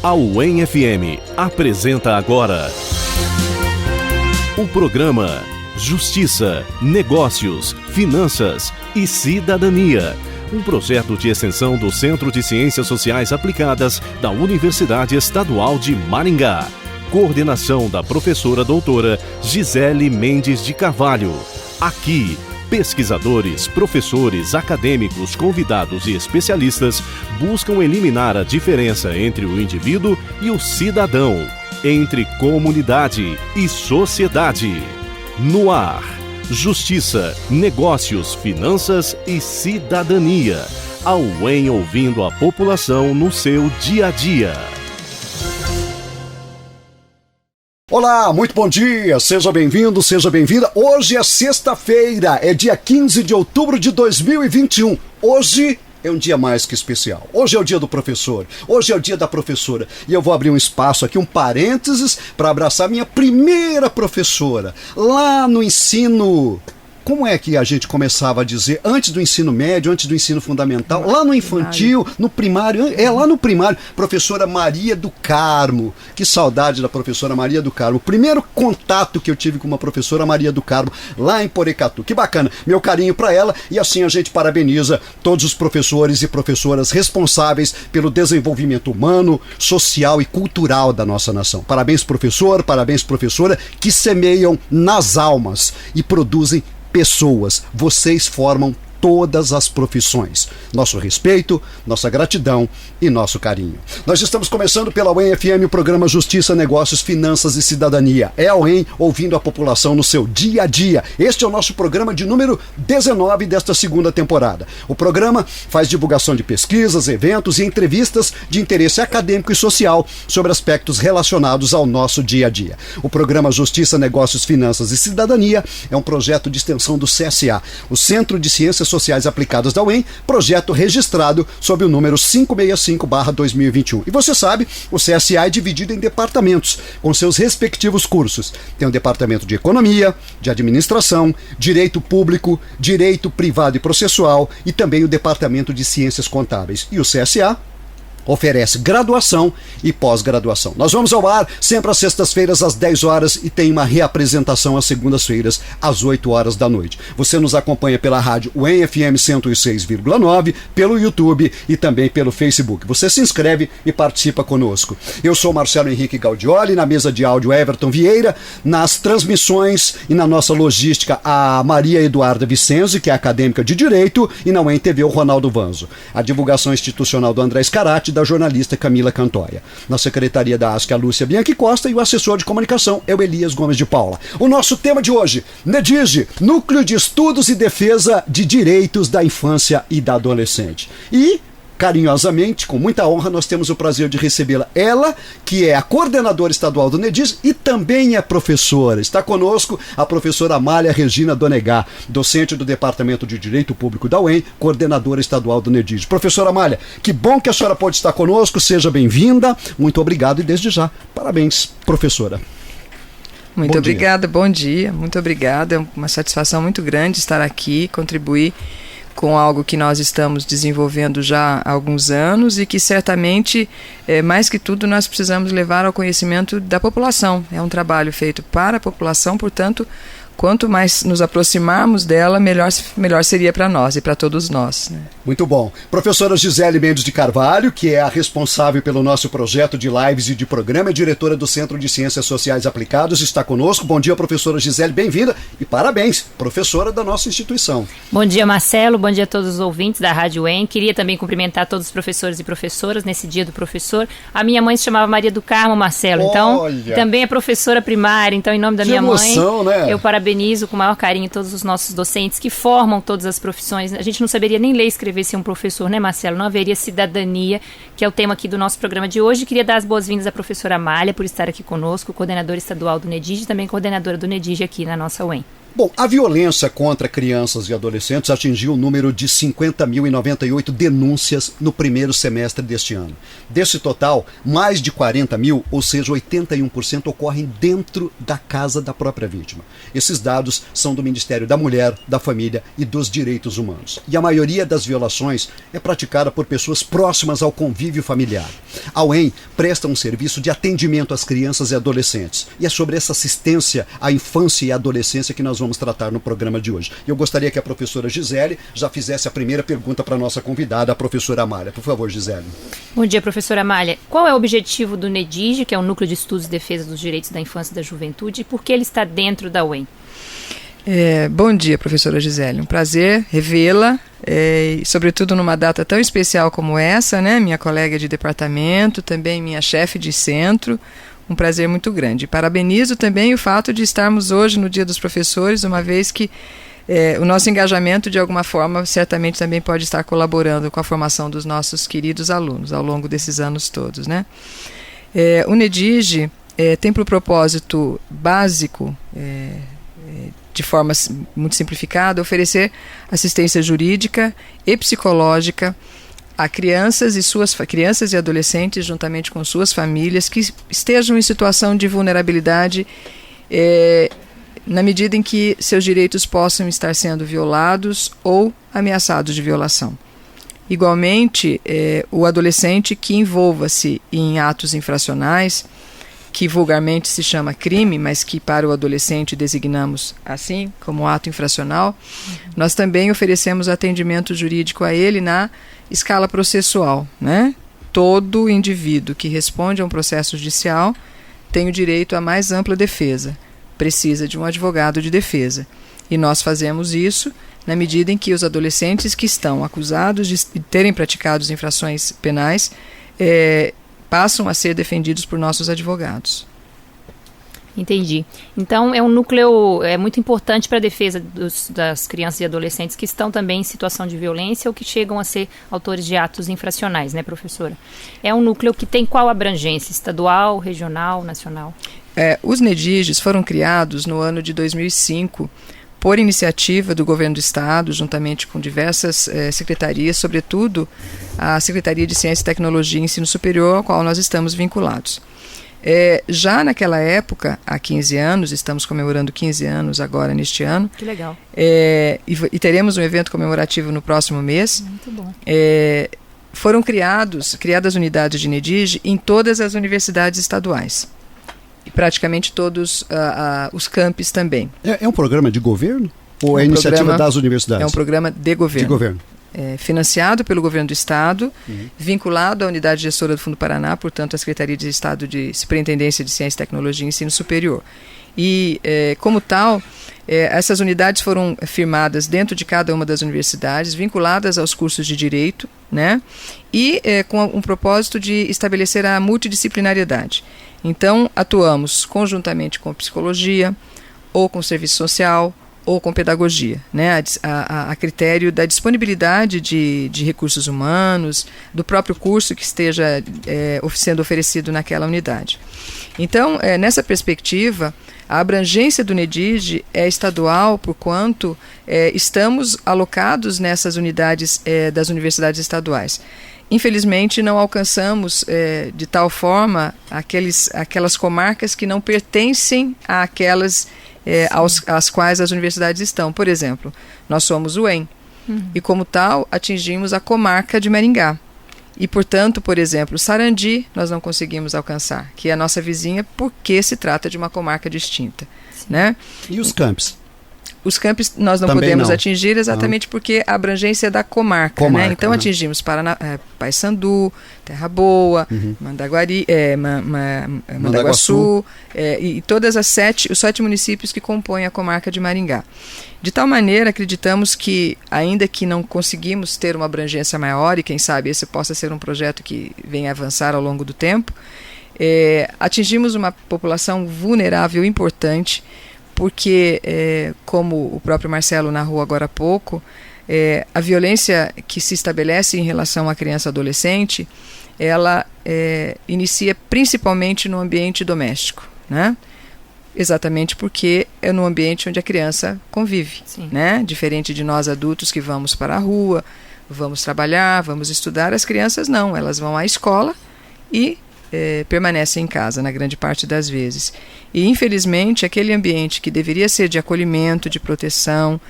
A UEM FM apresenta agora o programa Justiça, Negócios, Finanças e Cidadania. Um projeto de extensão do Centro de Ciências Sociais Aplicadas da Universidade Estadual de Maringá. Coordenação da professora doutora Gisele Mendes de Carvalho. Aqui, pesquisadores, professores, acadêmicos, convidados e especialistas buscam eliminar a diferença entre o indivíduo e o cidadão, entre comunidade e sociedade. No ar, Justiça, Negócios, Finanças e Cidadania. A UEM ouvindo a população no seu dia a dia. Olá, muito bom dia, seja bem-vindo, seja bem-vinda. Hoje é sexta-feira, é dia 15 de outubro de 2021. Hoje é um dia mais que especial. Hoje é o dia do professor, hoje é o dia da professora. E eu vou abrir um espaço aqui, um parênteses, para abraçar minha primeira professora. Lá no ensino... Como é que a gente começava a dizer, antes do ensino médio, antes do ensino fundamental, lá no infantil, no primário, lá no primário, professora Maria do Carmo. Que saudade da professora Maria do Carmo. O primeiro contato que eu tive com uma professora Maria do Carmo, lá em Porecatu. Que bacana, meu carinho para ela, e assim a gente parabeniza todos os professores e professoras responsáveis pelo desenvolvimento humano, social e cultural da nossa nação. Parabéns, professor, parabéns, professora, que semeiam nas almas e produzem pessoas. Vocês formam todas as profissões. Nosso respeito, nossa gratidão e nosso carinho. Nós estamos começando pela UEM FM o programa Justiça, Negócios, Finanças e Cidadania. É a UEM ouvindo a população no seu dia a dia. Este é o nosso programa de número 19 desta segunda temporada. O programa faz divulgação de pesquisas, eventos e entrevistas de interesse acadêmico e social sobre aspectos relacionados ao nosso dia a dia. O programa Justiça, Negócios, Finanças e Cidadania é um projeto de extensão do CSA, o Centro de Ciências Sociais Aplicadas da UEM, projeto registrado sob o número 565/2021. E você sabe, o CSA é dividido em departamentos, com seus respectivos cursos. Tem o departamento de Economia, de Administração, Direito Público, Direito Privado e Processual e também o departamento de Ciências Contábeis. E o CSA oferece graduação e pós-graduação. Nós vamos ao ar sempre às sextas-feiras às 10 horas e tem uma reapresentação às segundas-feiras às 8 horas da noite. Você nos acompanha pela rádio UEM FM 106,9, pelo YouTube e também pelo Facebook. Você se inscreve e participa conosco. Eu sou Marcelo Henrique Gaudioli, na mesa de áudio Everton Vieira, nas transmissões e na nossa logística a Maria Eduarda Vicenzi, que é acadêmica de Direito, e na UEM TV o Ronaldo Vanzo. A divulgação institucional do André Scarati, da jornalista Camila Cantóia. Na secretaria da ASC, a Lúcia Bianchi Costa, e o assessor de comunicação é o Elias Gomes de Paula. O nosso tema de hoje, NEDIGE, Núcleo de Estudos e Defesa de Direitos da Infância e da Adolescente. E carinhosamente, com muita honra, nós temos o prazer de recebê-la. Ela, que é a coordenadora estadual do NEDIGE e também é professora. Está conosco a professora Amália Regina Donegá, docente do Departamento de Direito Público da UEM, coordenadora estadual do NEDIGE. Professora Amália, que bom que a senhora pode estar conosco, seja bem-vinda, muito obrigado e desde já, parabéns, professora. Muito obrigada, bom dia, muito obrigada, é uma satisfação muito grande estar aqui, contribuir com algo que nós estamos desenvolvendo já há alguns anos e que certamente, mais que tudo, nós precisamos levar ao conhecimento da população. É um trabalho feito para a população, portanto, quanto mais nos aproximarmos dela, melhor seria para nós e para todos nós, né? Muito bom. Professora Gisele Mendes de Carvalho, que é a responsável pelo nosso projeto de lives e de programa, é diretora do Centro de Ciências Sociais Aplicadas, está conosco. Bom dia, professora Gisele, bem-vinda e parabéns, professora da nossa instituição. Bom dia, Marcelo, bom dia a todos os ouvintes da Rádio UEM. Queria também cumprimentar todos os professores e professoras nesse dia do professor. A minha mãe se chamava Maria do Carmo, Marcelo, então também é professora primária, então em nome da minha emoção, mãe, né? eu parabenizo com o maior carinho todos os nossos docentes que formam todas as profissões. A gente não saberia nem ler e escrever ser um professor, né, Marcelo? Não haveria cidadania, que é o tema aqui do nosso programa de hoje. Queria dar as boas-vindas à professora Amália por estar aqui conosco, coordenadora estadual do NEDIGE e também coordenadora do NEDIGE aqui na nossa UEM. Bom, a violência contra crianças e adolescentes atingiu o número de 50.098 denúncias no primeiro semestre deste ano. Desse total, mais de 40 mil, ou seja, 81%, ocorrem dentro da casa da própria vítima. Esses dados são do Ministério da Mulher, da Família e dos Direitos Humanos. E a maioria das violações é praticada por pessoas próximas ao convívio familiar. A UEM presta um serviço de atendimento às crianças e adolescentes. E é sobre essa assistência à infância e à adolescência que nós vamos tratar no programa de hoje. Eu gostaria que a professora Gisele já fizesse a primeira pergunta para a nossa convidada, a professora Amália. Por favor, Gisele. Bom dia, professora Amália. Qual é o objetivo do NEDIGE, que é o Núcleo de Estudos e Defesa dos Direitos da Infância e da Juventude, e por que ele está dentro da UEM? Bom dia, professora Gisele. Um prazer revê-la, sobretudo numa data tão especial como essa, né? Minha colega de departamento, também minha chefe de centro. Um prazer muito grande. Parabenizo também o fato de estarmos hoje no Dia dos Professores, uma vez que o nosso engajamento, de alguma forma, certamente também pode estar colaborando com a formação dos nossos queridos alunos ao longo desses anos todos, né? O NEDIGE tem por propósito básico, de forma muito simplificada, oferecer assistência jurídica e psicológica a crianças e adolescentes, juntamente com suas famílias, que estejam em situação de vulnerabilidade, na medida em que seus direitos possam estar sendo violados ou ameaçados de violação. Igualmente, o adolescente que envolva-se em atos infracionais, que vulgarmente se chama crime, mas que para o adolescente designamos assim, como ato infracional, nós também oferecemos atendimento jurídico a ele na escala processual, né? Todo indivíduo que responde a um processo judicial tem o direito à mais ampla defesa, precisa de um advogado de defesa. E nós fazemos isso na medida em que os adolescentes que estão acusados de terem praticado infrações penais passam a ser defendidos por nossos advogados. Entendi. Então, é um núcleo muito importante para a defesa das crianças e adolescentes que estão também em situação de violência ou que chegam a ser autores de atos infracionais, né, professora? É um núcleo que tem qual abrangência? Estadual, regional, nacional? Os NEDIGES foram criados no ano de 2005 por iniciativa do Governo do Estado, juntamente com diversas secretarias, sobretudo a Secretaria de Ciência e Tecnologia e Ensino Superior, ao qual nós estamos vinculados. Já naquela época, há 15 anos, estamos comemorando 15 anos agora neste ano. Que legal. E teremos um evento comemorativo no próximo mês. Muito bom. Foram criadas unidades de NEDIGE em todas as universidades estaduais. E praticamente todos os campos também. É um programa de governo? Ou é iniciativa das universidades? É um programa de governo. De governo. Financiado pelo Governo do Estado, vinculado à Unidade Gestora do Fundo Paraná, portanto, à Secretaria de Estado de Superintendência de Ciência, Tecnologia e Ensino Superior. E, como tal, essas unidades foram firmadas dentro de cada uma das universidades, vinculadas aos cursos de Direito, né? E com um propósito de estabelecer a multidisciplinariedade. Então, atuamos conjuntamente com psicologia, ou com serviço social, ou com pedagogia, né? A critério da disponibilidade de recursos humanos, do próprio curso que esteja sendo oferecido naquela unidade. Então, nessa perspectiva, a abrangência do NEDIGE é estadual, porquanto estamos alocados nessas unidades das universidades estaduais. Infelizmente, não alcançamos de tal forma aquelas comarcas que não pertencem àquelas às quais as universidades estão. Por exemplo, nós somos o UEM, e como tal, atingimos a comarca de Maringá. E, portanto, por exemplo, Sarandi nós não conseguimos alcançar, que é a nossa vizinha, porque se trata de uma comarca distinta. Né? E os campos? Os campos nós não Também podemos não. atingir exatamente porque a abrangência é da comarca, né? Então atingimos Paissandu, Terra Boa, Mandaguari, Mandaguaçu e todas os 7 municípios que compõem a comarca de Maringá. De tal maneira, acreditamos que, ainda que não conseguimos ter uma abrangência maior, e quem sabe esse possa ser um projeto que venha avançar ao longo do tempo, atingimos uma população vulnerável importante, porque, como o próprio Marcelo narrou agora há pouco, a violência que se estabelece em relação à criança e adolescente, ela inicia principalmente no ambiente doméstico, né? Exatamente porque é no ambiente onde a criança convive, né? Diferente de nós adultos que vamos para a rua, vamos trabalhar, vamos estudar, as crianças não, elas vão à escola e permanecem em casa, na grande parte das vezes. E, infelizmente, aquele ambiente que deveria ser de acolhimento, de proteção,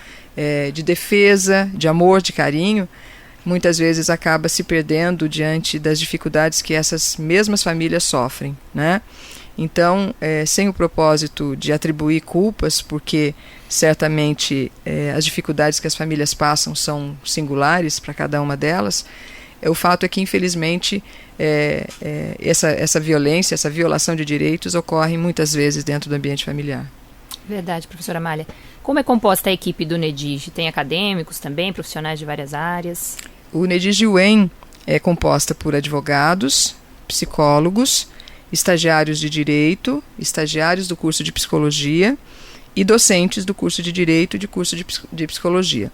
de defesa, de amor, de carinho, muitas vezes acaba se perdendo diante das dificuldades que essas mesmas famílias sofrem, né? Então, sem o propósito de atribuir culpas, porque certamente as dificuldades que as famílias passam são singulares para cada uma delas, o fato é que, infelizmente, essa violência, essa violação de direitos ocorre muitas vezes dentro do ambiente familiar. Verdade, professora Amália. Como é composta a equipe do NEDIGE? Tem acadêmicos também, profissionais de várias áreas? O NEDIGE UEM é composta por advogados, psicólogos, estagiários de direito, estagiários do curso de psicologia e docentes do curso de direito e de curso de psicologia.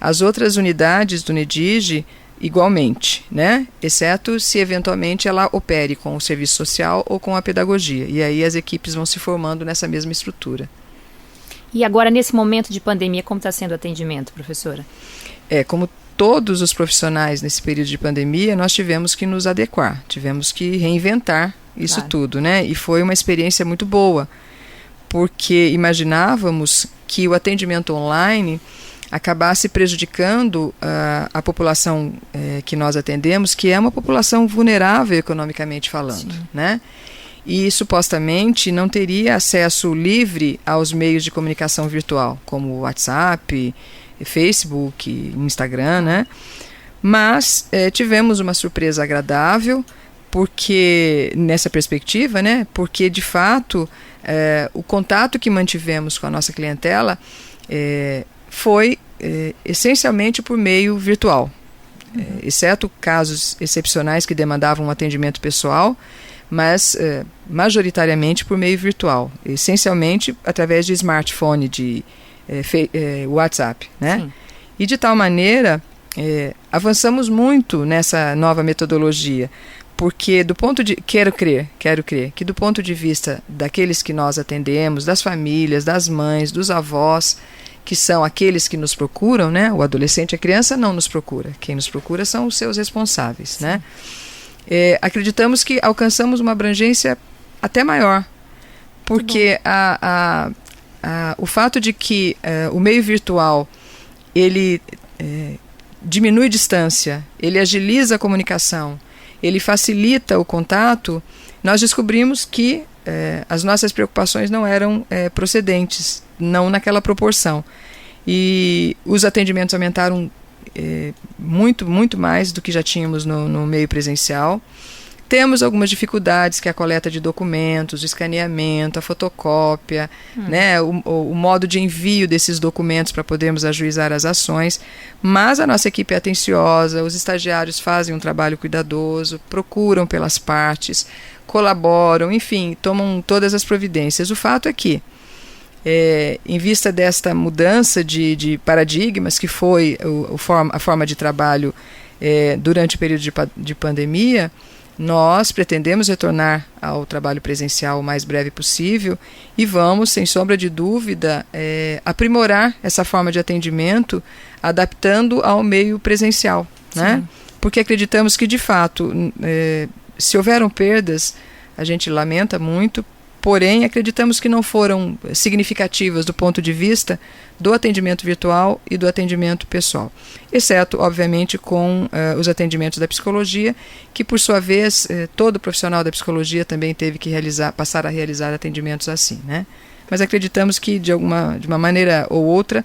As outras unidades do NEDIGE, igualmente, né? Exceto se eventualmente ela opere com o serviço social ou com a pedagogia. E aí as equipes vão se formando nessa mesma estrutura. E agora, nesse momento de pandemia, como está sendo o atendimento, professora? Como todos os profissionais nesse período de pandemia, nós tivemos que nos adequar, tivemos que reinventar isso tudo, né? E foi uma experiência muito boa, porque imaginávamos que o atendimento online acabasse prejudicando a população que nós atendemos, que é uma população vulnerável economicamente falando, né? E supostamente não teria acesso livre aos meios de comunicação virtual, como WhatsApp, Facebook, Instagram, né? Mas tivemos uma surpresa agradável, porque nessa perspectiva, né? Porque de fato o contato que mantivemos com a nossa clientela foi essencialmente por meio virtual, exceto casos excepcionais que demandavam um atendimento pessoal, mas majoritariamente por meio virtual, essencialmente através de smartphone, de WhatsApp, né? Sim. E de tal maneira avançamos muito nessa nova metodologia, porque do ponto de quero crer que do ponto de vista daqueles que nós atendemos, das famílias, das mães, dos avós, que são aqueles que nos procuram, né? O adolescente e a criança não nos procura, quem nos procura são os seus responsáveis, né? Acreditamos que alcançamos uma abrangência até maior, porque o fato de que o meio virtual ele diminui distância, ele agiliza a comunicação, ele facilita o contato, nós descobrimos que as nossas preocupações não eram procedentes, não naquela proporção. E os atendimentos aumentaram muito, muito mais do que já tínhamos no meio presencial. Temos algumas dificuldades, que é a coleta de documentos, o escaneamento, a fotocópia, né, o modo de envio desses documentos para podermos ajuizar as ações, mas a nossa equipe é atenciosa, os estagiários fazem um trabalho cuidadoso, procuram pelas partes, colaboram, enfim, tomam todas as providências. O fato é que, em vista desta mudança de paradigmas, que foi a forma de trabalho durante o período de pandemia, nós pretendemos retornar ao trabalho presencial o mais breve possível e vamos, sem sombra de dúvida, aprimorar essa forma de atendimento, adaptando ao meio presencial, né? Porque acreditamos que, de fato, se houveram perdas, a gente lamenta muito, porém acreditamos que não foram significativas do ponto de vista do atendimento virtual e do atendimento pessoal, exceto, obviamente, com os atendimentos da psicologia, que, por sua vez, todo profissional da psicologia também teve que passar a realizar atendimentos assim, né? Mas acreditamos que, de uma maneira ou outra,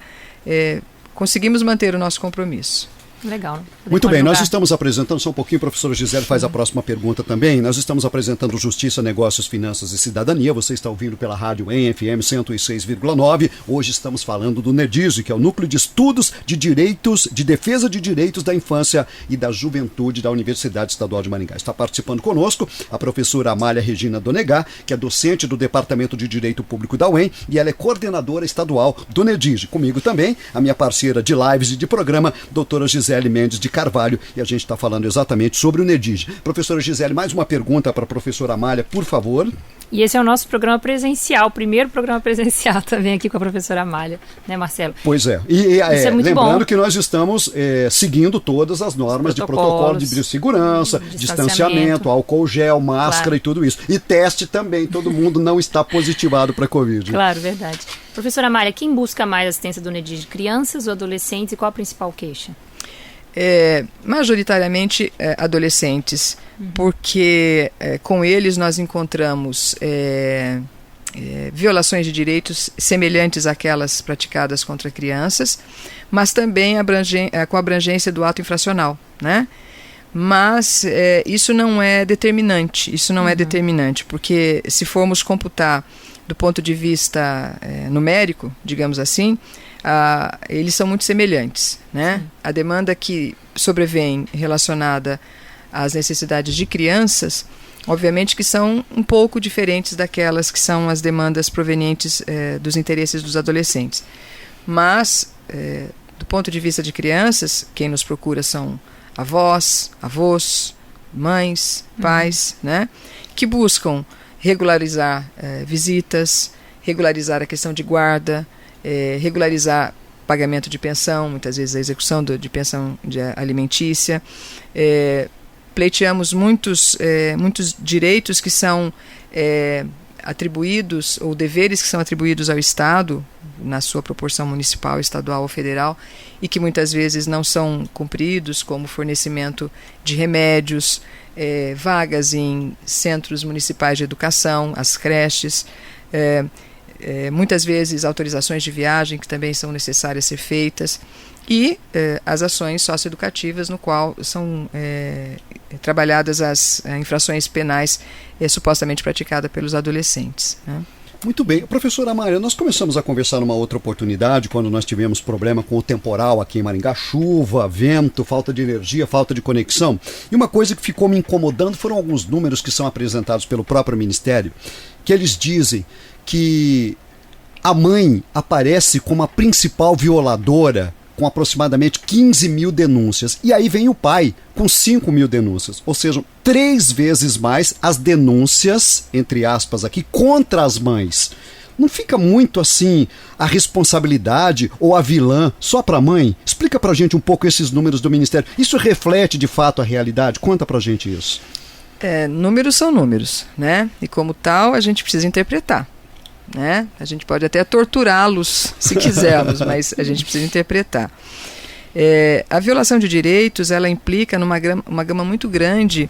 conseguimos manter o nosso compromisso. Legal. Muito bem, nós estamos apresentando, só um pouquinho, a professora Gisele faz a próxima pergunta também. Nós estamos apresentando Justiça, Negócios, Finanças e Cidadania. Você está ouvindo pela rádio em FM 106,9. Hoje estamos falando do NEDIGE, que é o Núcleo de Estudos de Direitos, de Defesa de Direitos da Infância e da Juventude da Universidade Estadual de Maringá. Está participando conosco a professora Amália Regina Donegá, que é docente do Departamento de Direito Público da UEM, e ela é coordenadora estadual do NEDIGE. Comigo também, a minha parceira de lives e de programa, doutora Gisele Mendes de Carvalho, e a gente está falando exatamente sobre o NEDIGE. Professora Gisele, mais uma pergunta para a professora Amália, por favor. E esse é o nosso programa presencial, o primeiro programa presencial também aqui com a professora Amália, né, Marcelo? Pois é. Isso é muito lembrando bom. Que nós estamos seguindo todas as normas de protocolo de biossegurança, distanciamento, álcool gel, máscara, claro, e tudo isso. E teste também, todo mundo não está positivado para a Covid. Claro, verdade. Professora Amália, quem busca mais assistência do NEDIGE? Crianças ou adolescentes, e qual a principal queixa? Majoritariamente adolescentes, porque com eles nós encontramos violações de direitos semelhantes àquelas praticadas contra crianças, mas também com a abrangência do ato infracional, né? Mas isso não é determinante, porque se formos computar do ponto de vista numérico, digamos assim, eles são muito semelhantes, né? A demanda que sobrevém relacionada às necessidades de crianças, obviamente que são um pouco diferentes daquelas que são as demandas provenientes dos interesses dos adolescentes. Mas, do ponto de vista de crianças, quem nos procura são avós, mães, pais, né? Que buscam regularizar visitas, regularizar a questão de guarda, regularizar pagamento de pensão, muitas vezes a execução de pensão alimentícia. Pleiteamos muitos direitos que são atribuídos, ou deveres que são atribuídos ao Estado, na sua proporção municipal, estadual ou federal, e que muitas vezes não são cumpridos, como fornecimento de remédios, vagas em centros municipais de educação, as creches, muitas vezes autorizações de viagem que também são necessárias ser feitas, e as ações socioeducativas, no qual são trabalhadas as infrações penais supostamente praticadas pelos adolescentes, né? Muito bem. Professora Maria, nós começamos a conversar numa outra oportunidade, quando nós tivemos problema com o temporal aqui em Maringá, chuva, vento, falta de energia, falta de conexão. E uma coisa que ficou me incomodando foram alguns números que são apresentados pelo próprio Ministério, que eles dizem que a mãe aparece como a principal violadora, com aproximadamente 15 mil denúncias. E aí vem o pai com 5 mil denúncias. Ou seja, 3 vezes mais as denúncias, entre aspas aqui, contra as mães. Não fica muito assim a responsabilidade ou a vilã só para a mãe? Explica pra gente um pouco esses números do Ministério. Isso reflete de fato a realidade? Conta pra gente isso. Números são números, né? E como tal, a gente precisa interpretar, né? A gente pode até torturá-los se quisermos, mas a gente precisa interpretar. A violação de direitos, ela implica uma gama muito grande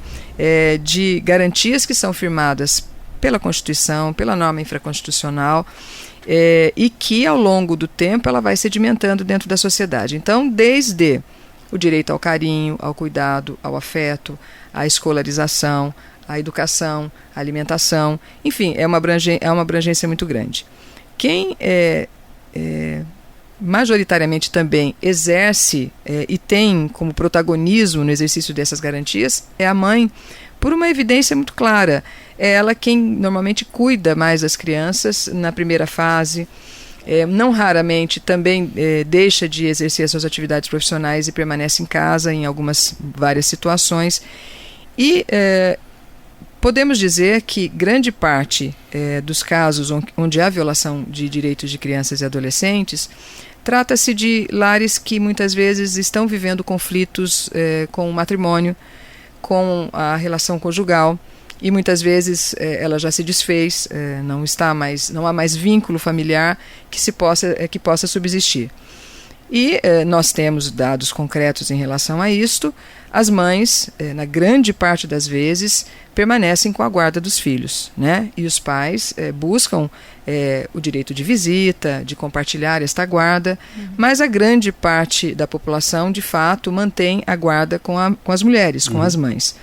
de garantias que são firmadas pela Constituição, pela norma infraconstitucional, e que ao longo do tempo ela vai sedimentando dentro da sociedade. Então, desde o direito ao carinho, ao cuidado, ao afeto, à escolarização, a educação, a alimentação, enfim, é uma abrangência muito grande. Quem majoritariamente também exerce e tem como protagonismo no exercício dessas garantias é a mãe, por uma evidência muito clara. É ela quem normalmente cuida mais das crianças na primeira fase, não raramente também deixa de exercer as suas atividades profissionais e permanece em casa em várias situações. E podemos dizer que grande parte dos casos onde há violação de direitos de crianças e adolescentes, trata-se de lares que muitas vezes estão vivendo conflitos com o matrimônio, com a relação conjugal, e muitas vezes ela já se desfez, não há mais vínculo familiar que possa subsistir. E nós temos dados concretos em relação a isto. As mães, na grande parte das vezes, permanecem com a guarda dos filhos, né? E os pais buscam o direito de visita, de compartilhar esta guarda, mas a grande parte da população, de fato, mantém a guarda com as mulheres, com as mães.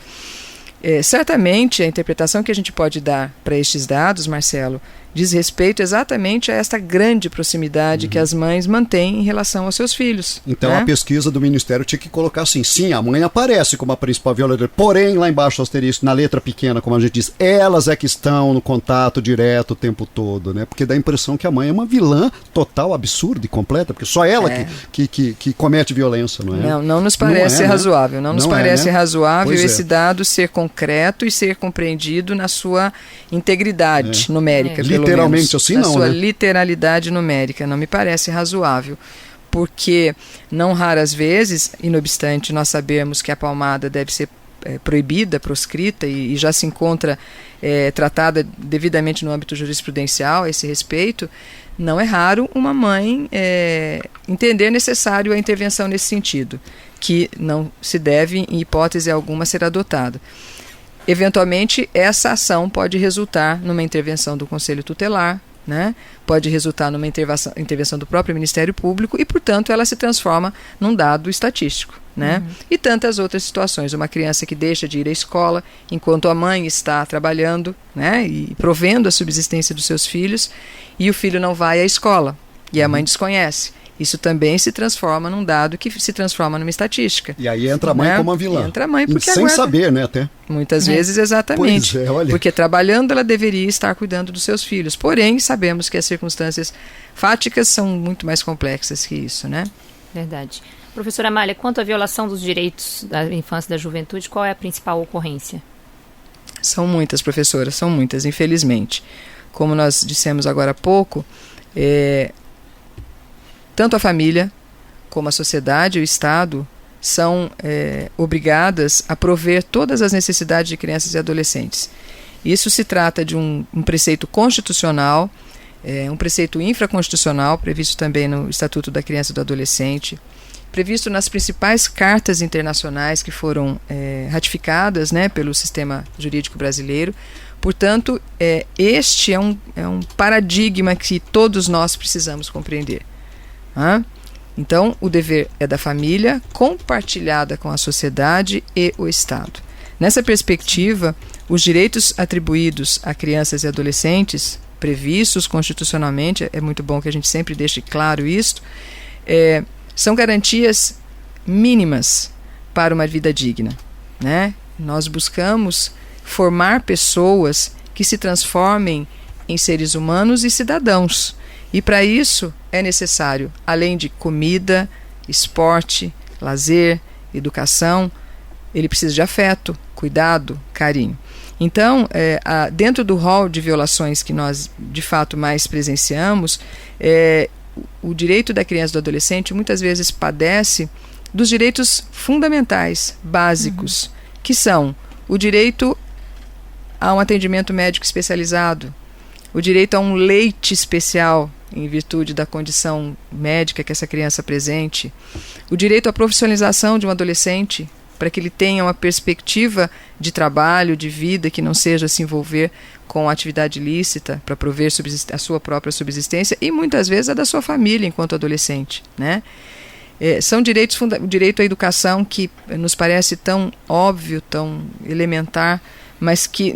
Certamente, a interpretação que a gente pode dar para estes dados, Marcelo, diz respeito exatamente a esta grande proximidade que as mães mantêm em relação aos seus filhos. Então, né? A pesquisa do Ministério tinha que colocar assim, sim, a mãe aparece como a principal violadora, porém, lá embaixo, asterisco, na letra pequena, como a gente diz, elas é que estão no contato direto o tempo todo, né? Porque dá a impressão que a mãe é uma vilã total, absurda e completa, porque só ela que comete violência, não é? Não nos parece razoável, não nos parece razoável esse dado ser concreto e ser compreendido na sua integridade numérica, pelo literalmente assim, não, sua né? literalidade numérica, não me parece razoável, porque não raras vezes, e não obstante nós sabemos que a palmada deve ser proibida, proscrita e já se encontra tratada devidamente no âmbito jurisprudencial a esse respeito, não é raro uma mãe entender necessário a intervenção nesse sentido, que não se deve, em hipótese alguma, ser adotada. Eventualmente, essa ação pode resultar numa intervenção do Conselho Tutelar, né? Pode resultar numa intervenção do próprio Ministério Público e, portanto, ela se transforma num dado estatístico, né? E tantas outras situações. Uma criança que deixa de ir à escola enquanto a mãe está trabalhando, né? E provendo a subsistência dos seus filhos, e o filho não vai à escola e a mãe desconhece. Isso também se transforma num dado que se transforma numa estatística. E aí entra a mãe, né, como a vilã. Entra a mãe porque sem saber, né, até. Muitas vezes, exatamente. Pois é, olha. Porque trabalhando ela deveria estar cuidando dos seus filhos. Porém, sabemos que as circunstâncias fáticas são muito mais complexas que isso, né? Verdade. Professora Amália, quanto à violação dos direitos da infância e da juventude, qual é a principal ocorrência? São muitas, professora, são muitas, infelizmente. Como nós dissemos agora há pouco, tanto a família como a sociedade e o Estado são obrigadas a prover todas as necessidades de crianças e adolescentes. Isso se trata de um preceito constitucional, um preceito infraconstitucional, previsto também no Estatuto da Criança e do Adolescente, previsto nas principais cartas internacionais que foram ratificadas, né, pelo sistema jurídico brasileiro. Portanto, este é um paradigma que todos nós precisamos compreender. Então, o dever é da família, compartilhada com a sociedade e o Estado. Nessa perspectiva, os direitos atribuídos a crianças e adolescentes, previstos constitucionalmente, é muito bom que a gente sempre deixe claro isso, são garantias mínimas para uma vida digna, né? Nós buscamos formar pessoas que se transformem em seres humanos e cidadãos. E para isso é necessário, além de comida, esporte, lazer, educação, ele precisa de afeto, cuidado, carinho. Então, dentro do rol de violações que nós de fato mais presenciamos, o direito da criança e do adolescente muitas vezes padece dos direitos fundamentais, básicos, que são o direito a um atendimento médico especializado, o direito a um leite especial, em virtude da condição médica que essa criança apresente, o direito à profissionalização de um adolescente, para que ele tenha uma perspectiva de trabalho, de vida, que não seja se envolver com atividade ilícita para prover a sua própria subsistência e muitas vezes a da sua família enquanto adolescente, né? São direitos, o direito à educação, que nos parece tão óbvio, tão elementar, mas que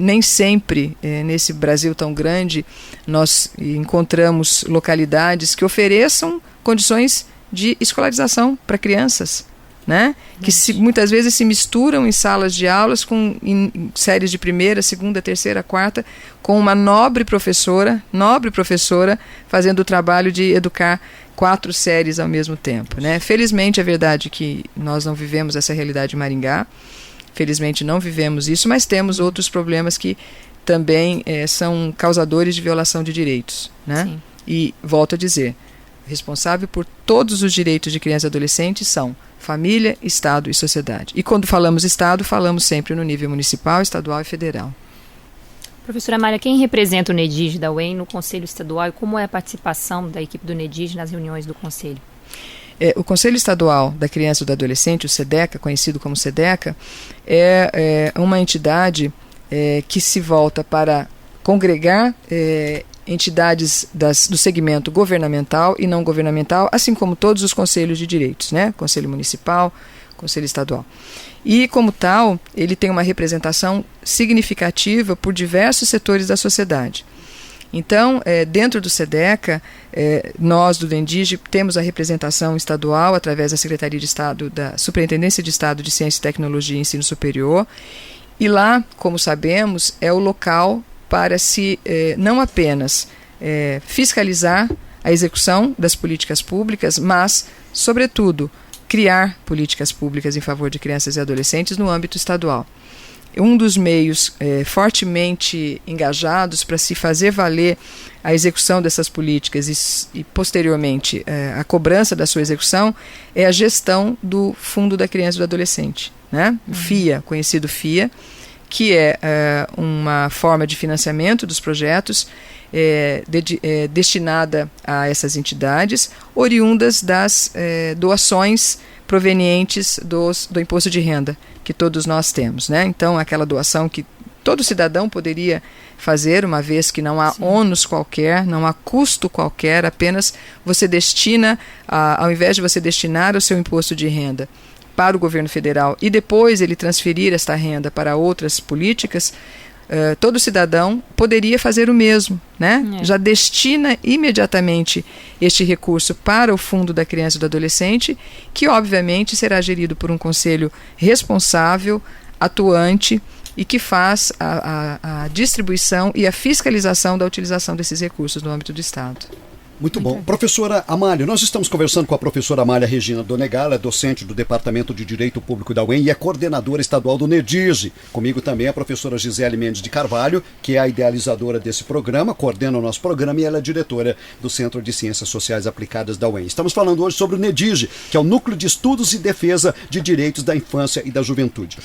nem sempre, nesse Brasil tão grande, nós encontramos localidades que ofereçam condições de escolarização para crianças, né? Que muitas vezes se misturam em salas de aulas, em séries de primeira, segunda, terceira, quarta, com uma nobre professora fazendo o trabalho de educar 4 séries ao mesmo tempo, né? Felizmente é verdade que nós não vivemos essa realidade em Maringá. Felizmente não vivemos isso, mas temos outros problemas que também são causadores de violação de direitos, né? Sim. E, volto a dizer, responsável por todos os direitos de crianças e adolescentes são família, Estado e sociedade. E quando falamos Estado, falamos sempre no nível municipal, estadual e federal. Professora Amália, quem representa o NEDIG da UEM no Conselho Estadual e como é a participação da equipe do NEDIG nas reuniões do Conselho? O Conselho Estadual da Criança e do Adolescente, o SEDECA, conhecido como SEDECA, é uma entidade que se volta para congregar entidades do segmento governamental e não governamental, assim como todos os conselhos de direitos, né? Conselho Municipal, Conselho Estadual. E, como tal, ele tem uma representação significativa por diversos setores da sociedade. Então, dentro do SEDECA, nós do DENDIGE temos a representação estadual através da Secretaria de Estado, da Superintendência de Estado de Ciência, Tecnologia e Ensino Superior, e lá, como sabemos, é o local para se não apenas fiscalizar a execução das políticas públicas, mas, sobretudo, criar políticas públicas em favor de crianças e adolescentes no âmbito estadual. Um dos meios fortemente engajados para se fazer valer a execução dessas políticas e posteriormente, a cobrança da sua execução é a gestão do Fundo da Criança e do Adolescente, né? O FIA, conhecido FIA, que é uma forma de financiamento dos projetos destinada a essas entidades, oriundas das doações provenientes do imposto de renda que todos nós temos, né? Então, aquela doação que todo cidadão poderia fazer, uma vez que não há ônus qualquer, não há custo qualquer, apenas você destina, ao invés de você destinar o seu imposto de renda para o governo federal e depois ele transferir esta renda para outras políticas, todo cidadão poderia fazer o mesmo, né? Já destina imediatamente este recurso para o Fundo da Criança e do Adolescente, que obviamente será gerido por um conselho responsável, atuante, e que faz a distribuição e a fiscalização da utilização desses recursos no âmbito do Estado. Muito bom. Professora Amália, nós estamos conversando com a professora Amália Regina Donegal, é docente do Departamento de Direito Público da UEM e é coordenadora estadual do NEDIGE. Comigo também a professora Gisele Mendes de Carvalho, que é a idealizadora desse programa, coordena o nosso programa e ela é diretora do Centro de Ciências Sociais Aplicadas da UEM. Estamos falando hoje sobre o NEDIGE, que é o Núcleo de Estudos e Defesa de Direitos da Infância e da Juventude.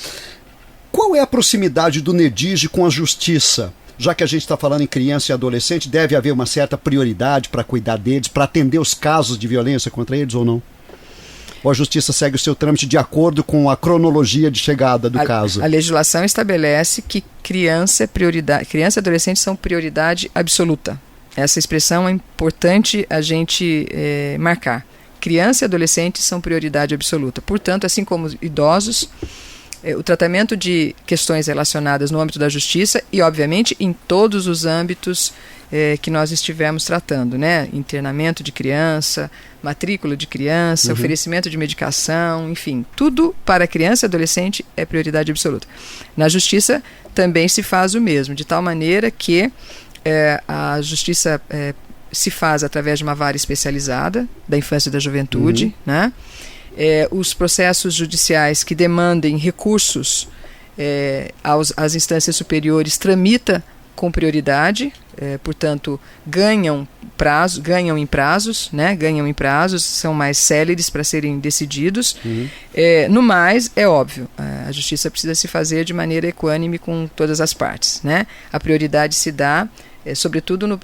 Qual é a proximidade do NEDIGE com a justiça? Já que a gente está falando em criança e adolescente, deve haver uma certa prioridade para cuidar deles, para atender os casos de violência contra eles ou não? Ou a justiça segue o seu trâmite de acordo com a cronologia de chegada do caso? A legislação estabelece que criança e adolescente são prioridade absoluta. Essa expressão é importante a gente marcar. Criança e adolescente são prioridade absoluta. Portanto, assim como idosos, o tratamento de questões relacionadas no âmbito da justiça e, obviamente, em todos os âmbitos que nós estivemos tratando, né? Internamento de criança, matrícula de criança, oferecimento de medicação, enfim, tudo para criança e adolescente é prioridade absoluta. Na justiça também se faz o mesmo, de tal maneira que a justiça se faz através de uma vara especializada da infância e da juventude, né? Os processos judiciais que demandem recursos às instâncias superiores tramita com prioridade, portanto ganham em prazos, né? Ganham em prazos, são mais céleres para serem decididos. No mais, é óbvio, a justiça precisa se fazer de maneira equânime com todas as partes, né? A prioridade se dá sobretudo no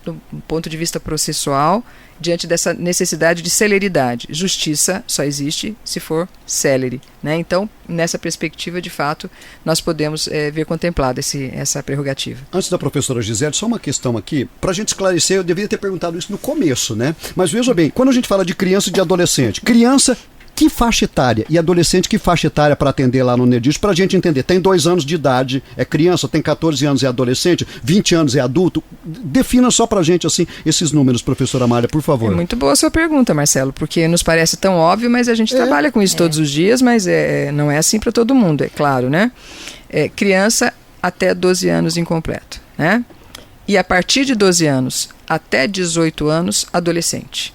ponto de vista processual, diante dessa necessidade de celeridade. Justiça só existe se for célere, né? Então, nessa perspectiva, de fato, nós podemos ver contemplada essa prerrogativa. Antes da professora Gisele, só uma questão aqui, para a gente esclarecer, eu deveria ter perguntado isso no começo, né? Mas veja bem, quando a gente fala de criança e de adolescente, criança, que faixa etária? E adolescente, que faixa etária para atender lá no NEDIGE? Para a gente entender, tem 2 anos de idade, é criança, tem 14 anos é adolescente, 20 anos é adulto. Defina só para a gente assim, esses números, professora Amália, por favor. É muito boa a sua pergunta, Marcelo, porque nos parece tão óbvio, mas a gente trabalha com isso todos os dias, mas não é assim para todo mundo, é claro, né? Criança até 12 anos incompleto, né? E a partir de 12 anos até 18 anos, adolescente,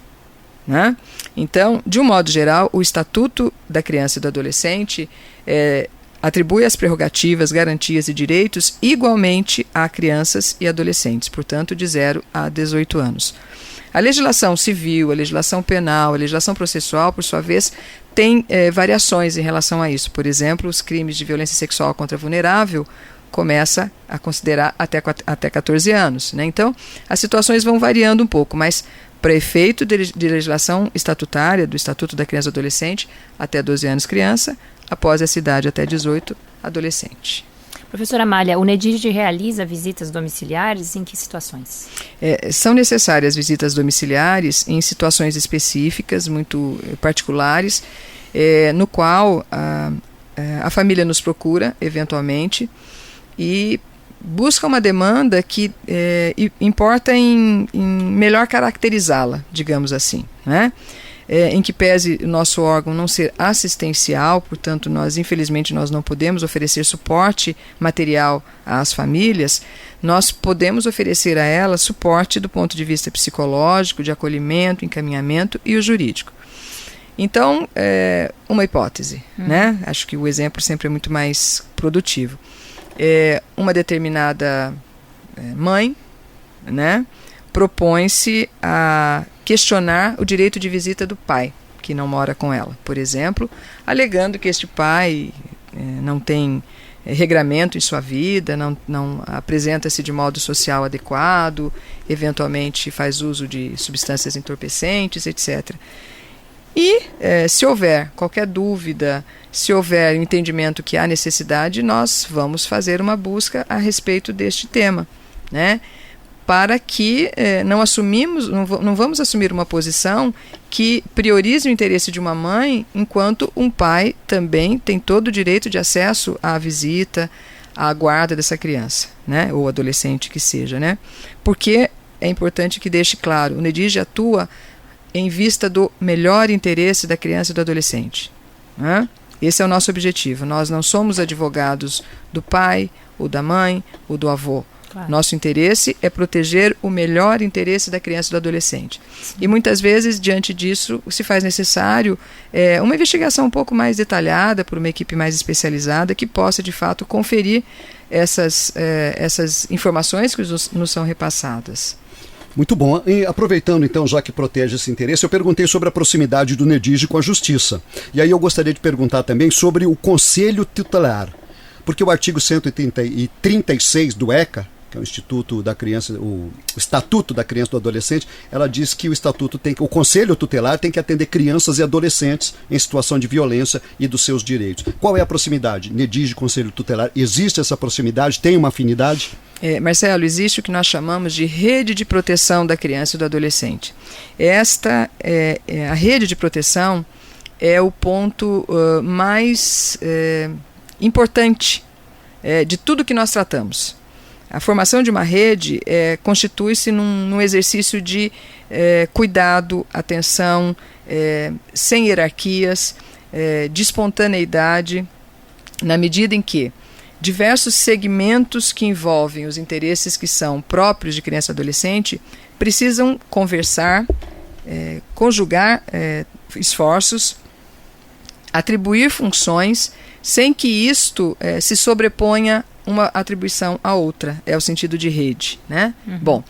né? Então, de um modo geral, o Estatuto da Criança e do Adolescente atribui as prerrogativas, garantias e direitos igualmente a crianças e adolescentes, portanto, de 0 a 18 anos. A legislação civil, a legislação penal, a legislação processual, por sua vez, tem variações em relação a isso. Por exemplo, os crimes de violência sexual contra vulnerável começa a considerar até 14 anos, né? Então, as situações vão variando um pouco, mas para efeito de legislação estatutária, do Estatuto da Criança e do Adolescente, até 12 anos criança, após essa idade até 18, adolescente. Professora Amália, o NEDIGE realiza visitas domiciliares em que situações? São necessárias visitas domiciliares em situações específicas, muito particulares, no qual a família nos procura, eventualmente, e busca uma demanda que importa em melhor caracterizá-la, digamos assim, né? Em que pese o nosso órgão não ser assistencial, portanto, infelizmente nós não podemos oferecer suporte material às famílias, nós podemos oferecer a elas suporte do ponto de vista psicológico, de acolhimento, encaminhamento e o jurídico. Então, uma hipótese, né? Acho que o exemplo sempre é muito mais produtivo. Uma determinada mãe, né, propõe-se a questionar o direito de visita do pai, que não mora com ela, por exemplo, alegando que este pai não tem regramento em sua vida, não apresenta-se de modo social adequado, eventualmente faz uso de substâncias entorpecentes, etc. E se houver qualquer dúvida, se houver entendimento que há necessidade, nós vamos fazer uma busca a respeito deste tema, né? Para que não vamos assumir uma posição que priorize o interesse de uma mãe, enquanto um pai também tem todo o direito de acesso à visita, à guarda dessa criança, né? Ou adolescente que seja, né? Porque é importante que deixe claro, o NEDIGE atua em vista do melhor interesse da criança e do adolescente, né? Esse é o nosso objetivo. Nós não somos advogados do pai, ou da mãe, ou do avô. Claro. Nosso interesse é proteger o melhor interesse da criança e do adolescente. Sim. E muitas vezes, diante disso, se faz necessário uma investigação um pouco mais detalhada por uma equipe mais especializada que possa, de fato, conferir essas informações que nos são repassadas. Muito bom. E aproveitando então, já que protege esse interesse, eu perguntei sobre a proximidade do NEDIGE com a Justiça. E aí eu gostaria de perguntar também sobre o Conselho Tutelar. Porque o artigo 136 do ECA, que é o Instituto da Criança, o Estatuto da Criança e do Adolescente, ela diz que o Conselho Tutelar tem que atender crianças e adolescentes em situação de violência e dos seus direitos. Qual é a proximidade? NEDIGE, Conselho Tutelar, existe essa proximidade? Tem uma afinidade? Marcelo, existe o que nós chamamos de rede de proteção da criança e do adolescente. A rede de proteção é o ponto mais importante de tudo que nós tratamos. A formação de uma rede constitui-se num exercício de cuidado, atenção, sem hierarquias, de espontaneidade, na medida em que diversos segmentos que envolvem os interesses que são próprios de criança e adolescente precisam conversar, conjugar esforços, atribuir funções, sem que isto se sobreponha uma atribuição à outra. É o sentido de rede, né? Uhum. Bom,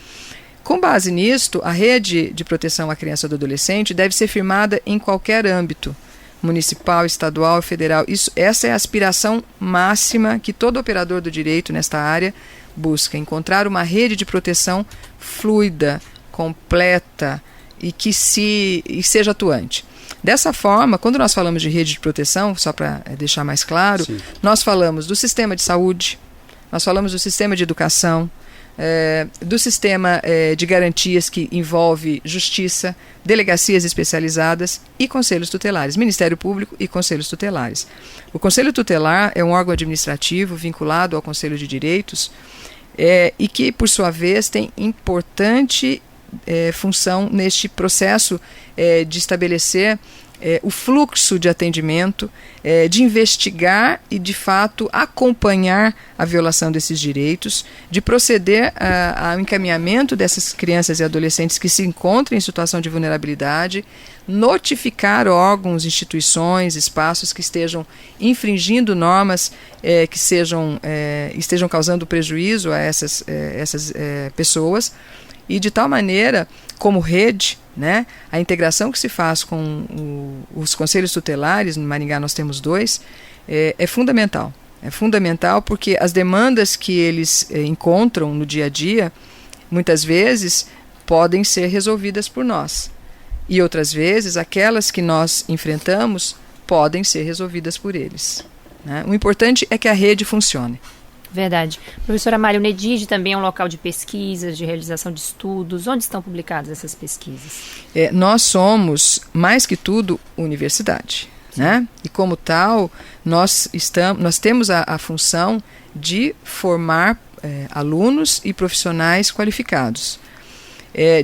com base nisto, a rede de proteção à criança e ao adolescente deve ser firmada em qualquer âmbito, municipal, estadual e federal. Essa é a aspiração máxima que todo operador do direito nesta área busca, encontrar uma rede de proteção fluida, completa e que seja atuante. Dessa forma, quando nós falamos de rede de proteção, só para deixar mais claro, sim, nós falamos do sistema de saúde, nós falamos do sistema de educação, do sistema de garantias que envolve justiça, delegacias especializadas e conselhos tutelares, Ministério Público e conselhos tutelares. O Conselho Tutelar é um órgão administrativo vinculado ao Conselho de Direitos e que, por sua vez, tem importante função neste processo de estabelecer o fluxo de atendimento, de investigar e, de fato, acompanhar a violação desses direitos, de proceder ao encaminhamento dessas crianças e adolescentes que se encontram em situação de vulnerabilidade, notificar órgãos, instituições, espaços que estejam infringindo normas que estejam causando prejuízo a essas pessoas, e de tal maneira, como rede, né, a integração que se faz com os conselhos tutelares, no Maringá nós temos 2, é fundamental. É fundamental porque as demandas que eles encontram no dia a dia, muitas vezes, podem ser resolvidas por nós. E outras vezes, aquelas que nós enfrentamos podem ser resolvidas por eles, né? O importante é que a rede funcione. Verdade. Professora Mari, o NEDIGE também é um local de pesquisas, de realização de estudos. Onde estão publicadas essas pesquisas? Nós somos, mais que tudo, universidade, né? E como tal, nós temos a função de formar alunos e profissionais qualificados.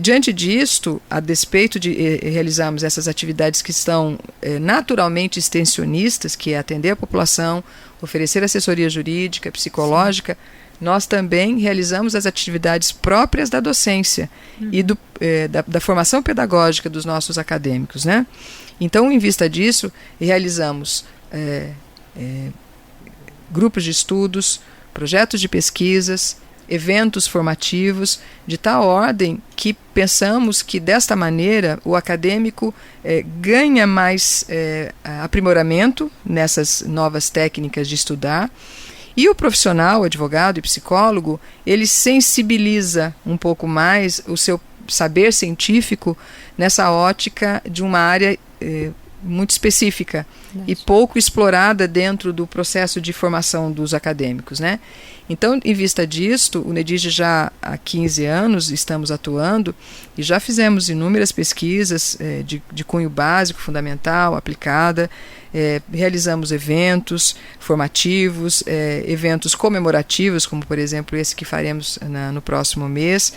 Diante disto, a despeito de realizarmos essas atividades que são naturalmente extensionistas, que é atender a população, oferecer assessoria jurídica, psicológica, sim, nós também realizamos as atividades próprias da docência e da formação pedagógica dos nossos acadêmicos, né? Então, em vista disso, realizamos grupos de estudos, projetos de pesquisas, eventos formativos, de tal ordem que pensamos que, desta maneira, o acadêmico ganha mais aprimoramento nessas novas técnicas de estudar, e o profissional, advogado e psicólogo, ele sensibiliza um pouco mais o seu saber científico nessa ótica de uma área muito específica e pouco explorada dentro do processo de formação dos acadêmicos, né? Então, em vista disto, o NEDIGE já há 15 anos estamos atuando e já fizemos inúmeras pesquisas de cunho básico, fundamental, aplicada, realizamos eventos formativos, eventos comemorativos, como por exemplo esse que faremos no próximo mês,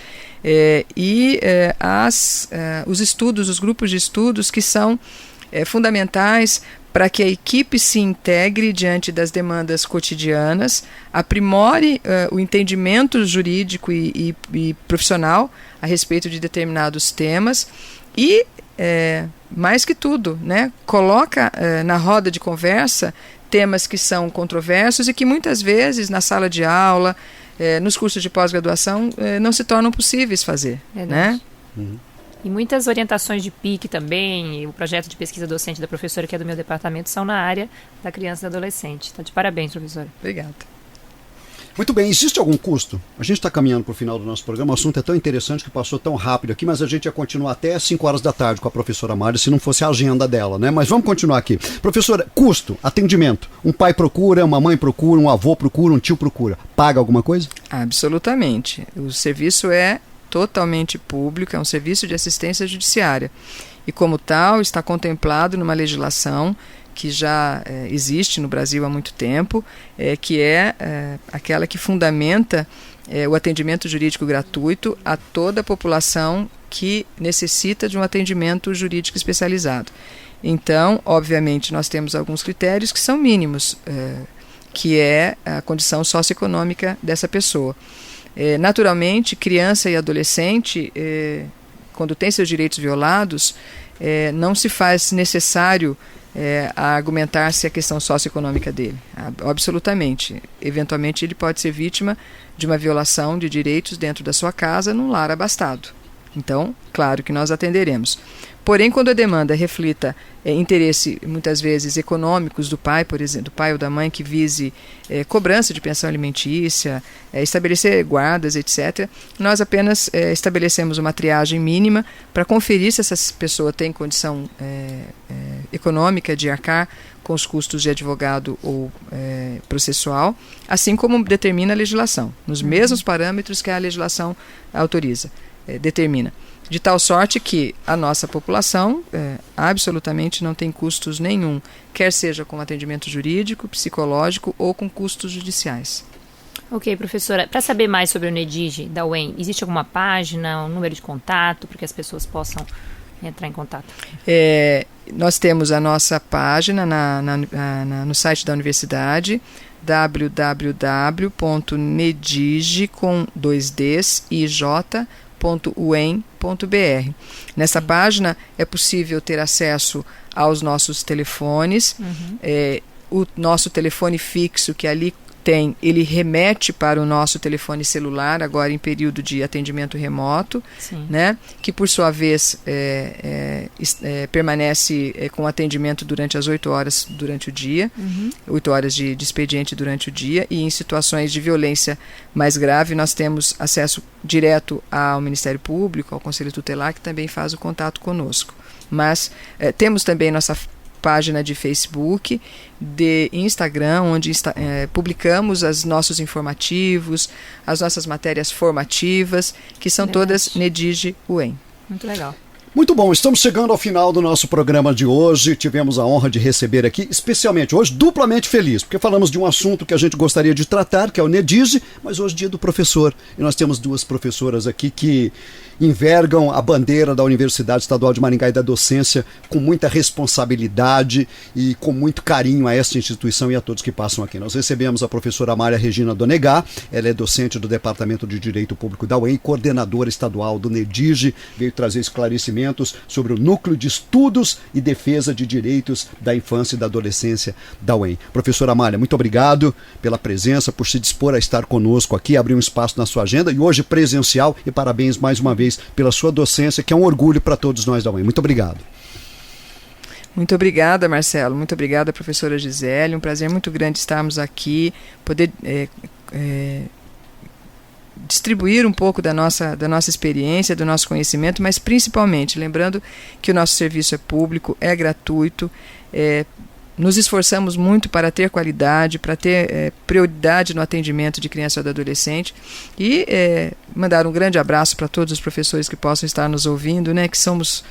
os estudos, os grupos de estudos que são fundamentais para que a equipe se integre diante das demandas cotidianas, aprimore o entendimento jurídico e profissional a respeito de determinados temas e, mais que tudo, né, coloca na roda de conversa temas que são controversos e que muitas vezes na sala de aula, nos cursos de pós-graduação, não se tornam possíveis fazer. Né? E muitas orientações de PIC também, e o projeto de pesquisa docente da professora, que é do meu departamento, são na área da criança e do adolescente. Está de parabéns, professora. Obrigada. Muito bem, existe algum custo? A gente está caminhando para o final do nosso programa, o assunto é tão interessante que passou tão rápido aqui, mas a gente ia continuar até 5 horas da tarde com a professora Mária, se não fosse a agenda dela, né? Mas vamos continuar aqui. Professora, custo, atendimento. Um pai procura, uma mãe procura, um avô procura, um tio procura. Paga alguma coisa? Absolutamente. O serviço é totalmente público, é um serviço de assistência judiciária e como tal está contemplado numa legislação que já existe no Brasil há muito tempo, que é aquela que fundamenta o atendimento jurídico gratuito a toda a população que necessita de um atendimento jurídico especializado. Então, obviamente, nós temos alguns critérios que são mínimos, que é a condição socioeconômica dessa pessoa. Naturalmente, criança e adolescente, quando tem seus direitos violados, não se faz necessário argumentar-se a questão socioeconômica dele. Absolutamente. Eventualmente, ele pode ser vítima de uma violação de direitos dentro da sua casa, num lar abastado. Então, claro que nós atenderemos. Porém, quando a demanda reflita interesse, muitas vezes, econômicos do pai, por exemplo, do pai ou da mãe, que vise cobrança de pensão alimentícia, estabelecer guardas, etc., nós apenas estabelecemos uma triagem mínima para conferir se essa pessoa tem condição econômica de arcar com os custos de advogado ou processual, assim como determina a legislação, nos mesmos parâmetros que a legislação autoriza, determina. De tal sorte que a nossa população absolutamente não tem custos nenhum, quer seja com atendimento jurídico, psicológico ou com custos judiciais. Ok, professora. Para saber mais sobre o NEDIGE da UEM, existe alguma página, um número de contato para que as pessoas possam entrar em contato? Nós temos a nossa página no site da universidade, www.nedige.uem.br. Nessa página é possível ter acesso aos nossos telefones, o nosso telefone fixo que ali tem, ele remete para o nosso telefone celular, agora em período de atendimento remoto, né, que por sua vez permanece com atendimento durante as 8 horas durante o dia, 8 horas de expediente durante o dia, e em situações de violência mais grave nós temos acesso direto ao Ministério Público, ao Conselho Tutelar, que também faz o contato conosco. Mas temos também nossa página de Facebook, de Instagram, onde publicamos os nossos informativos, as nossas matérias formativas, que são todas NEDIGE UEM. Muito legal. Muito bom, estamos chegando ao final do nosso programa de hoje. Tivemos a honra de receber aqui, especialmente hoje, duplamente feliz, porque falamos de um assunto que a gente gostaria de tratar, que é o NEDIGE, mas hoje é dia do professor. E nós temos 2 professoras aqui que envergam a bandeira da Universidade Estadual de Maringá e da docência com muita responsabilidade e com muito carinho a esta instituição e a todos que passam aqui. Nós recebemos a professora Mária Regina Donegá, ela é docente do Departamento de Direito Público da UEM, coordenadora estadual do NEDIGE, veio trazer esclarecimentos sobre o Núcleo de Estudos e Defesa de Direitos da Infância e da Adolescência da UEM. Professora Mária, muito obrigado pela presença, por se dispor a estar conosco aqui, abrir um espaço na sua agenda, e hoje presencial, e parabéns mais uma vez pela sua docência, que é um orgulho para todos nós da UEM. Muito obrigado. Muito obrigada, Marcelo. Muito obrigada, professora Gisele. Um prazer muito grande estarmos aqui, poder distribuir um pouco da nossa experiência, do nosso conhecimento, mas principalmente lembrando que o nosso serviço é público, é gratuito, nos esforçamos muito para ter qualidade, para ter prioridade no atendimento de criança ou de adolescente e mandar um grande abraço para todos os professores que possam estar nos ouvindo, né, que somos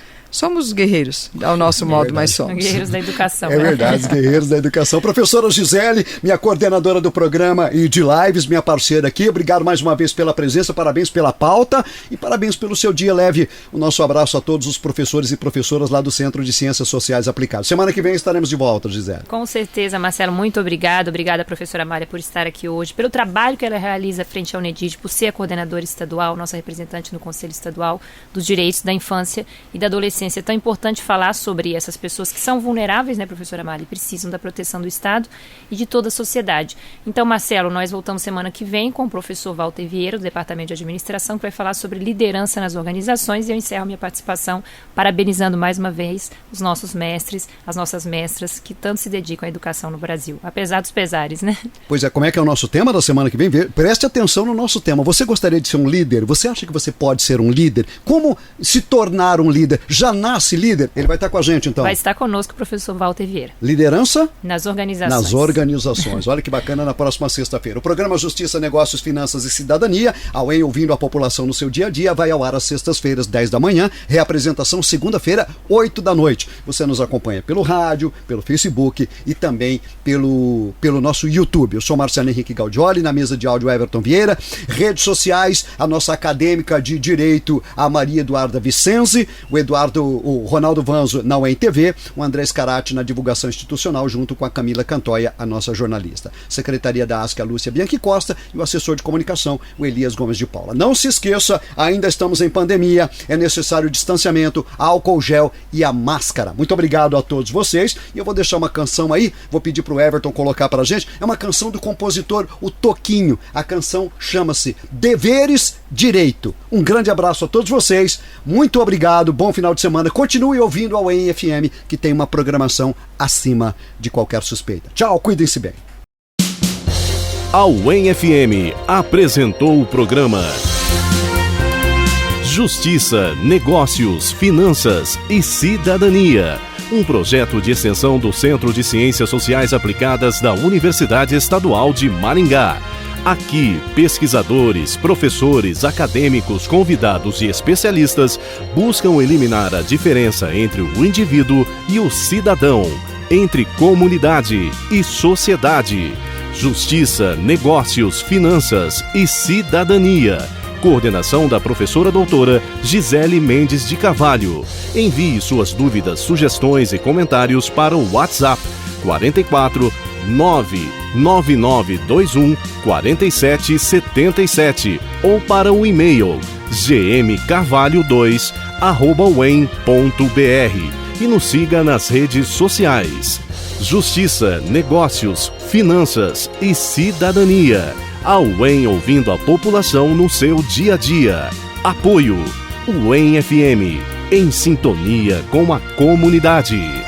guerreiros, ao nosso modo, mas somos. Guerreiros da educação. É verdade, guerreiros da educação. Professora Gisele, minha coordenadora do programa e de lives, minha parceira aqui, obrigado mais uma vez pela presença, parabéns pela pauta e parabéns pelo seu dia. Leve o nosso abraço a todos os professores e professoras lá do Centro de Ciências Sociais Aplicadas. Semana que vem estaremos de volta, Gisele. Com certeza, Marcelo, muito obrigada. Obrigada, professora Mária, por estar aqui hoje, pelo trabalho que ela realiza frente ao UNEDID, por ser a coordenadora estadual, nossa representante no Conselho Estadual dos Direitos da Infância e da Adolescência. É tão importante falar sobre essas pessoas que são vulneráveis, né, professora Mari, precisam da proteção do Estado e de toda a sociedade. Então, Marcelo, nós voltamos semana que vem com o professor Walter Vieira, do Departamento de Administração, que vai falar sobre liderança nas organizações, e eu encerro minha participação parabenizando mais uma vez os nossos mestres, as nossas mestras, que tanto se dedicam à educação no Brasil, apesar dos pesares, né? Pois é, como é que é o nosso tema da semana que vem? Preste atenção no nosso tema. Você gostaria de ser um líder? Você acha que você pode ser um líder? Como se tornar um líder? Já nasce líder? Ele vai estar com a gente, então. Vai estar conosco o professor Walter Vieira. Liderança? Nas organizações. Nas organizações. Olha que bacana, na próxima sexta-feira. O programa Justiça, Negócios, Finanças e Cidadania, ao em ouvindo a população no seu dia a dia, vai ao ar às sextas-feiras, 10 da manhã, reapresentação segunda-feira, 8 da noite. Você nos acompanha pelo rádio, pelo Facebook e também pelo nosso YouTube. Eu sou Marcelo Henrique Gaudioli, na mesa de áudio Everton Vieira, redes sociais, a nossa acadêmica de Direito, a Maria Eduarda Vicenzi, o Ronaldo Vanzo na UEM TV, o André Scarati na divulgação institucional, junto com a Camila Cantoia, a nossa jornalista. Secretaria da ASC, a Lúcia Bianchi Costa, e o assessor de comunicação, o Elias Gomes de Paula. Não se esqueça, ainda estamos em pandemia, é necessário distanciamento, álcool gel e a máscara. Muito obrigado a todos vocês, e eu vou deixar uma canção aí, vou pedir pro Everton colocar pra gente, é uma canção do compositor o Toquinho, a canção chama-se Deveres, Direito. Um grande abraço a todos vocês, muito obrigado, bom final de semana, continue ouvindo a UEM FM, que tem uma programação acima de qualquer suspeita. Tchau, cuidem-se bem. A UEM FM apresentou o programa Justiça, Negócios, Finanças e Cidadania, um projeto de extensão do Centro de Ciências Sociais Aplicadas da Universidade Estadual de Maringá. Aqui, pesquisadores, professores, acadêmicos, convidados e especialistas buscam eliminar a diferença entre o indivíduo e o cidadão, entre comunidade e sociedade. Justiça, Negócios, Finanças e Cidadania. Coordenação da professora doutora Gisele Mendes de Carvalho. Envie suas dúvidas, sugestões e comentários para o WhatsApp 44 99921 4777 ou para o e-mail gmcarvalho2@uem.br e nos siga nas redes sociais. Justiça, Negócios, Finanças e Cidadania. A UEM ouvindo a população no seu dia a dia. Apoio UEM FM, em sintonia com a comunidade.